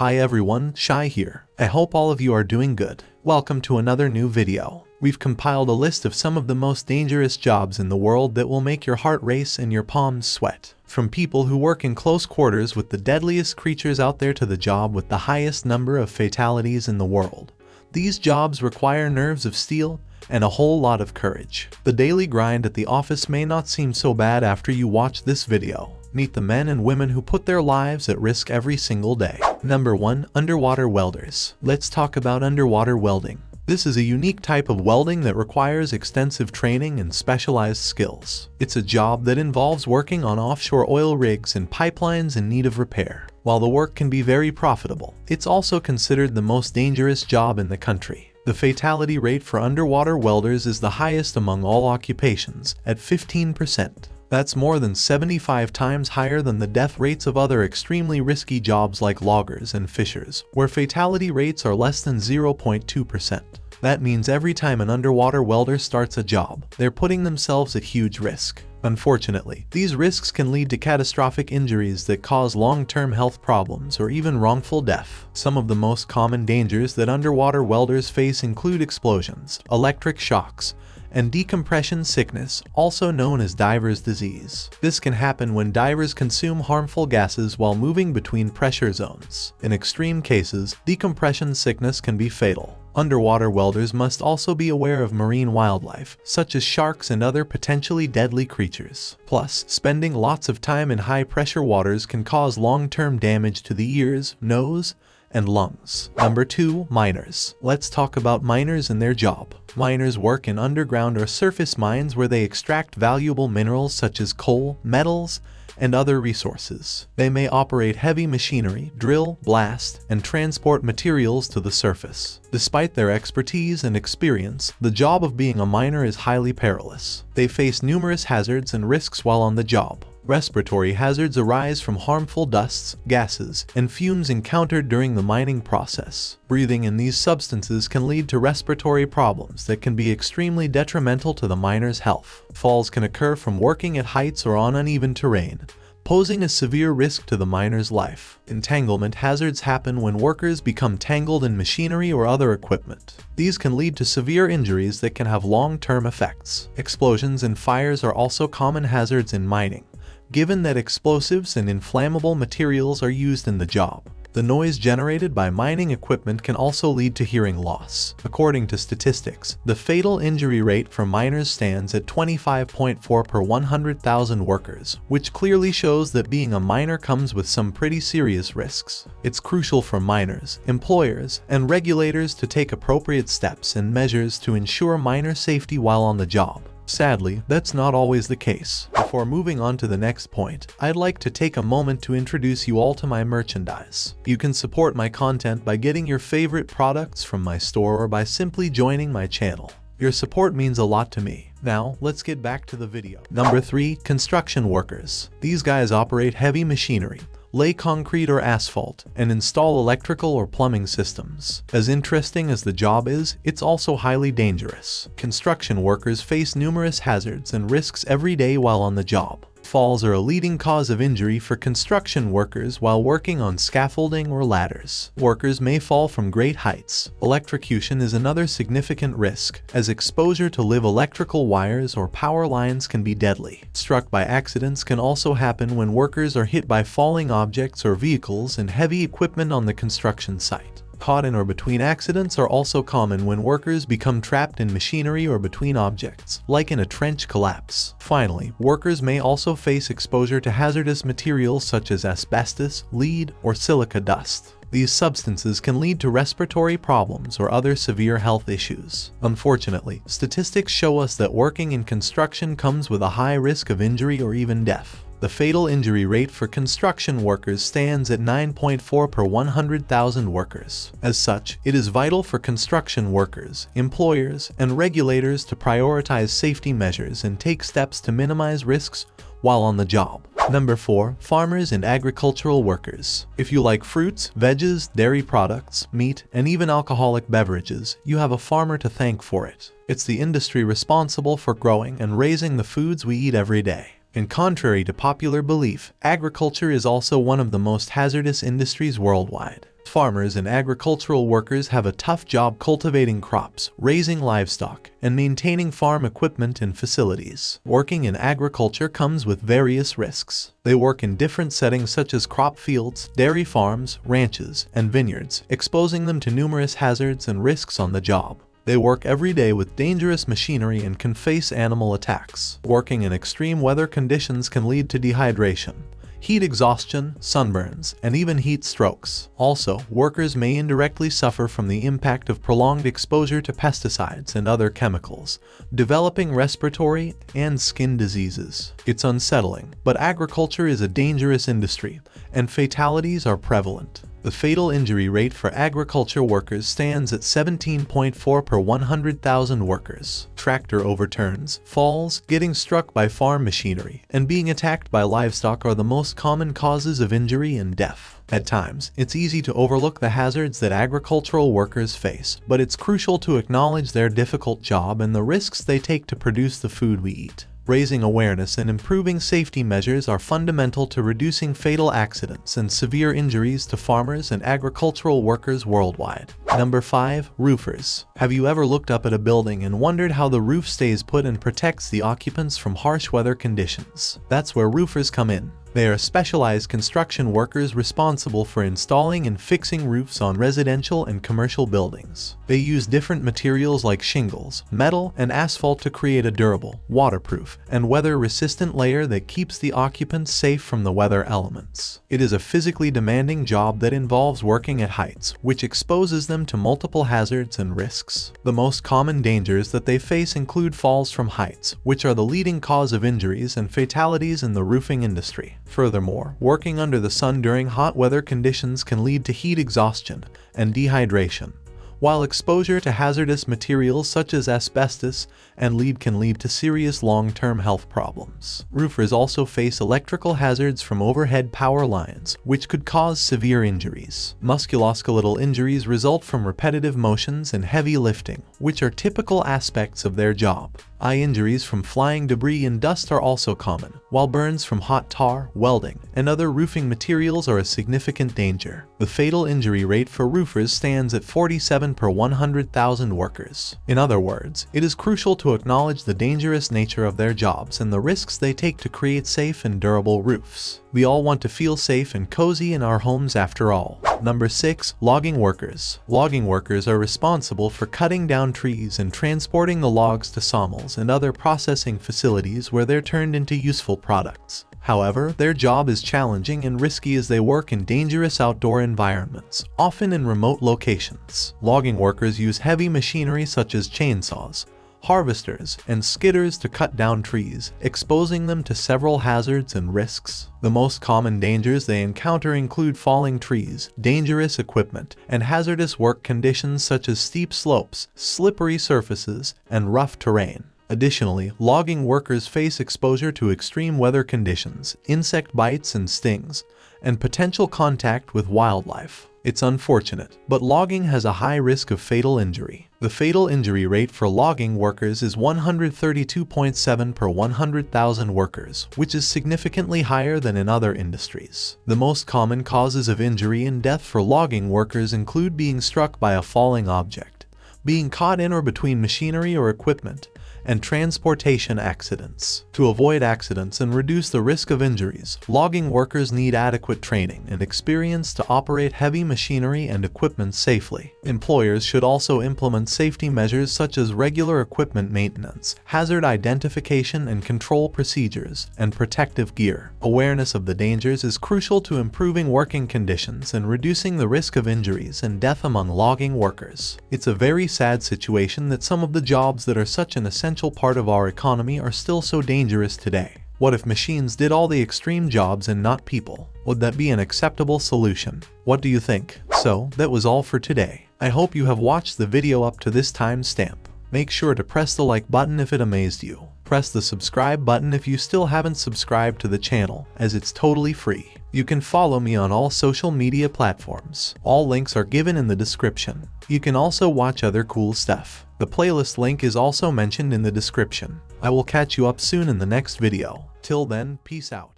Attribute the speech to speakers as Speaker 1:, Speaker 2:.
Speaker 1: Hi everyone, Shai here. I hope all of you are doing good. Welcome to another new video. We've compiled a list of some of the most dangerous jobs in the world that will make your heart race and your palms sweat. From people who work in close quarters with the deadliest creatures out there to the job with the highest number of fatalities in the world. These jobs require nerves of steel and a whole lot of courage. The daily grind at the office may not seem so bad after you watch this video. Meet the men and women who put their lives at risk every single day. Number 1. Underwater welders. Let's talk about underwater welding. This is a unique type of welding that requires extensive training and specialized skills. It's a job that involves working on offshore oil rigs and pipelines in need of repair. While the work can be very profitable, it's also considered the most dangerous job in the country. The fatality rate for underwater welders is the highest among all occupations, at 15%. That's more than 75 times higher than the death rates of other extremely risky jobs like loggers and fishers, where fatality rates are less than 0.2%. That means every time an underwater welder starts a job, they're putting themselves at huge risk. Unfortunately, these risks can lead to catastrophic injuries that cause long-term health problems or even wrongful death. Some of the most common dangers that underwater welders face include explosions, electric shocks, and decompression sickness, also known as diver's disease. This can happen when divers consume harmful gases while moving between pressure zones. In extreme cases, decompression sickness can be fatal. Underwater welders must also be aware of marine wildlife, such as sharks and other potentially deadly creatures. Plus, spending lots of time in high-pressure waters can cause long-term damage to the ears, nose, and lungs. Number 2. Miners. Let's talk about miners and their job. Miners work in underground or surface mines where they extract valuable minerals such as coal, metals, and other resources. They may operate heavy machinery, drill, blast, and transport materials to the surface. Despite their expertise and experience, the job of being a miner is highly perilous. They face numerous hazards and risks while on the job. Respiratory hazards arise from harmful dusts, gases, and fumes encountered during the mining process. Breathing in these substances can lead to respiratory problems that can be extremely detrimental to the miner's health. Falls can occur from working at heights or on uneven terrain, posing a severe risk to the miner's life. Entanglement hazards happen when workers become tangled in machinery or other equipment. These can lead to severe injuries that can have long-term effects. Explosions and fires are also common hazards in mining, given that explosives and inflammable materials are used in the job. The noise generated by mining equipment can also lead to hearing loss. According to statistics, the fatal injury rate for miners stands at 25.4 per 100,000 workers, which clearly shows that being a miner comes with some pretty serious risks. It's crucial for miners, employers, and regulators to take appropriate steps and measures to ensure miner safety while on the job. Sadly, that's not always the case. Before moving on to the next point, I'd like to take a moment to introduce you all to my merchandise. You can support my content by getting your favorite products from my store or by simply joining my channel. Your support means a lot to me. Now, let's get back to the video. Number 3. Construction workers. These guys operate heavy machinery, lay concrete or asphalt, and install electrical or plumbing systems. As interesting as the job is, it's also highly dangerous. Construction workers face numerous hazards and risks every day while on the job. Falls are a leading cause of injury for construction workers while working on scaffolding or ladders. Workers may fall from great heights. Electrocution is another significant risk, as exposure to live electrical wires or power lines can be deadly. Struck by accidents can also happen when workers are hit by falling objects or vehicles and heavy equipment on the construction site. Caught in or between accidents are also common when workers become trapped in machinery or between objects, like in a trench collapse. Finally, workers may also face exposure to hazardous materials such as asbestos, lead, or silica dust. These substances can lead to respiratory problems or other severe health issues. Unfortunately, statistics show us that working in construction comes with a high risk of injury or even death. The fatal injury rate for construction workers stands at 9.4 per 100,000 workers. As such, it is vital for construction workers, employers, and regulators to prioritize safety measures and take steps to minimize risks while on the job. Number 4. Farmers and agricultural workers. If you like fruits, veggies, dairy products, meat, and even alcoholic beverages, you have a farmer to thank for it. It's the industry responsible for growing and raising the foods we eat every day. And contrary to popular belief, agriculture is also one of the most hazardous industries worldwide. Farmers and agricultural workers have a tough job cultivating crops, raising livestock, and maintaining farm equipment and facilities. Working in agriculture comes with various risks. They work in different settings such as crop fields, dairy farms, ranches, and vineyards, exposing them to numerous hazards and risks on the job. They work every day with dangerous machinery and can face animal attacks. Working in extreme weather conditions can lead to dehydration, heat exhaustion, sunburns, and even heat strokes. Also, workers may indirectly suffer from the impact of prolonged exposure to pesticides and other chemicals, developing respiratory and skin diseases. It's unsettling, but agriculture is a dangerous industry, and fatalities are prevalent. The fatal injury rate for agriculture workers stands at 17.4 per 100,000 workers. Tractor overturns, falls, getting struck by farm machinery, and being attacked by livestock are the most common causes of injury and death. At times, it's easy to overlook the hazards that agricultural workers face, but it's crucial to acknowledge their difficult job and the risks they take to produce the food we eat. Raising awareness and improving safety measures are fundamental to reducing fatal accidents and severe injuries to farmers and agricultural workers worldwide. Number 5. Roofers. Have you ever looked up at a building and wondered how the roof stays put and protects the occupants from harsh weather conditions? That's where roofers come in. They are specialized construction workers responsible for installing and fixing roofs on residential and commercial buildings. They use different materials like shingles, metal, and asphalt to create a durable, waterproof, and weather-resistant layer that keeps the occupants safe from the weather elements. It is a physically demanding job that involves working at heights, which exposes them to multiple hazards and risks. The most common dangers that they face include falls from heights, which are the leading cause of injuries and fatalities in the roofing industry. Furthermore, working under the sun during hot weather conditions can lead to heat exhaustion and dehydration, while exposure to hazardous materials such as asbestos and lead can lead to serious long-term health problems. Roofers also face electrical hazards from overhead power lines, which could cause severe injuries. Musculoskeletal injuries result from repetitive motions and heavy lifting, which are typical aspects of their job. Eye injuries from flying debris and dust are also common, while burns from hot tar, welding, and other roofing materials are a significant danger. The fatal injury rate for roofers stands at 47 per 100,000 workers. In other words, it is crucial to acknowledge the dangerous nature of their jobs and the risks they take to create safe and durable roofs. We all want to feel safe and cozy in our homes after all. Number 6. Logging workers. Logging workers are responsible for cutting down trees and transporting the logs to sawmills and other processing facilities where they're turned into useful products. However, their job is challenging and risky as they work in dangerous outdoor environments, often in remote locations. Logging workers use heavy machinery such as chainsaws, harvesters, and skidders to cut down trees, exposing them to several hazards and risks. The most common dangers they encounter include falling trees, dangerous equipment, and hazardous work conditions such as steep slopes, slippery surfaces, and rough terrain. Additionally, logging workers face exposure to extreme weather conditions, insect bites and stings, and potential contact with wildlife. It's unfortunate, but logging has a high risk of fatal injury. The fatal injury rate for logging workers is 132.7 per 100,000 workers, which is significantly higher than in other industries. The most common causes of injury and death for logging workers include being struck by a falling object, being caught in or between machinery or equipment, and transportation accidents. To avoid accidents and reduce the risk of injuries, logging workers need adequate training and experience to operate heavy machinery and equipment safely. Employers should also implement safety measures such as regular equipment maintenance, hazard identification and control procedures, and protective gear. Awareness of the dangers is crucial to improving working conditions and reducing the risk of injuries and death among logging workers. It's a very sad situation that some of the jobs that are such an essential part of our economy are still so dangerous today. What if machines did all the extreme jobs and not people? Would that be an acceptable solution? What do you think? So, that was all for today. I hope you have watched the video up to this time stamp. Make sure to press the like button if it amazed you. Press the subscribe button if you still haven't subscribed to the channel, as it's totally free. You can follow me on all social media platforms. All links are given in the description. You can also watch other cool stuff. The playlist link is also mentioned in the description. I will catch you up soon in the next video. Till then, peace out.